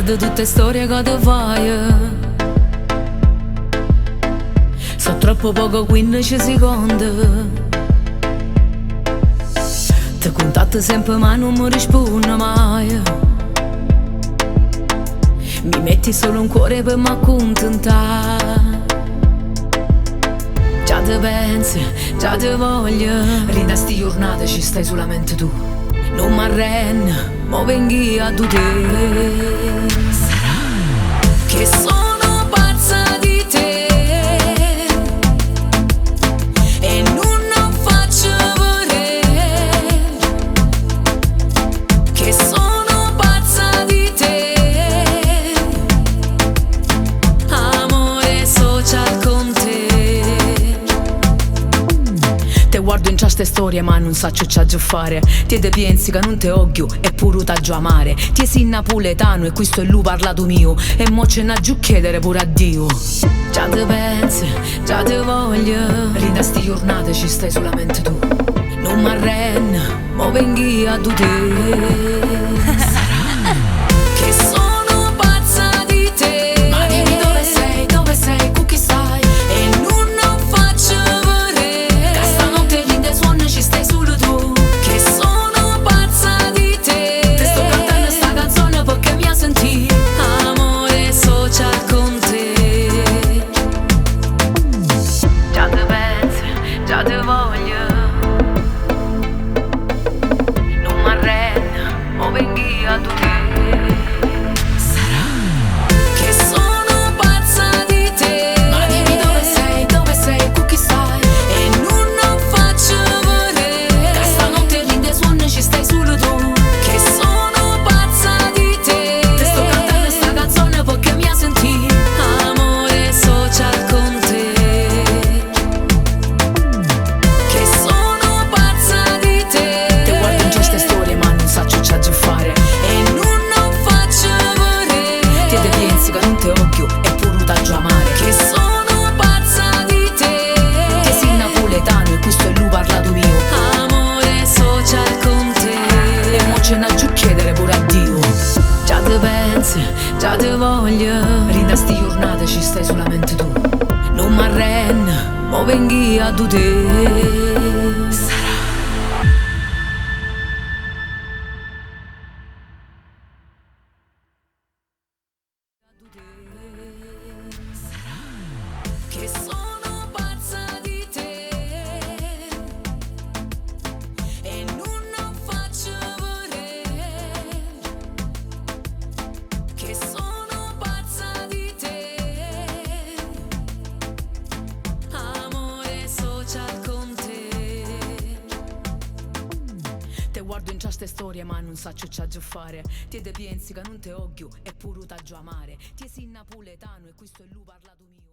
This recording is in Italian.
guardo tutte storie che ti fai. So troppo poco 15 secondi. Ti contatto sempre ma non mi rispondi mai. Mi metti solo un cuore per m'accontentare. Già ti pensi, già ti voglio. Rinda sti giornate ci stai solamente tu. Non m'arrendo, mo venghi a tu te. Sarà che sono pazza di te e non faccio vedere che sono pazza di te. Amore social con te. Te guardo in ste storie ma non saccio c'ha già fare. Ti te pensi che non te odio e pure t'ha già amare. Ti sei napoletano e questo è lui parlato mio. E mo ce n'ha giù chiedere pure a Dio. Già te pensi, già te voglio. Rinda sti giornate ci stai solamente tu. Non m'arrendo, mo venghi a tu te. Sarà che sono pazza di te. Ma dimmi dove sei, con chi stai. E non faccio vedere che stanotte rinde suona ci stai solo tu. Che sono pazza di te. Te sto cantando sta canzone perché mi ha sentito. Amore social con te. Già te pensi, già te voglio. Non m'arrendo, mo venghi a tu te. Sarà che sono pazza di te. Ma dimmi dove sei, con chi stai. E non faccio vedere che stanotte rinde suona ci stai solo tu. Che sono pazza di te. Te sto cantando sta canzone perché mi ha sentito. Amore social con te. Che sono pazza di te. Te guardo in queste storie ma non saccio c'ha già fare. E non faccio vedere. Ti te pensi che non te odio e pure t'ha già amare. Che sono pazza di te. Che sei napoletano e questo è lui parlato mio. Amore social con te. E mo ce n'ha giù chiedere pure a Dio. Già te pensi, già te voglio. Rinda sti giornate ci stai solamente tu. Non m'arrendo, mo venghi a tu te. Sarà che sono pazza di te e non faccio vedere che sono pazza di te. Amore social con te. Te guardo in ste storie ma non saccio c'ha già fare. Ti te pensi che non te odio e pure t'ha già amare. Ti sei napoletano e questo è lui parlato mio.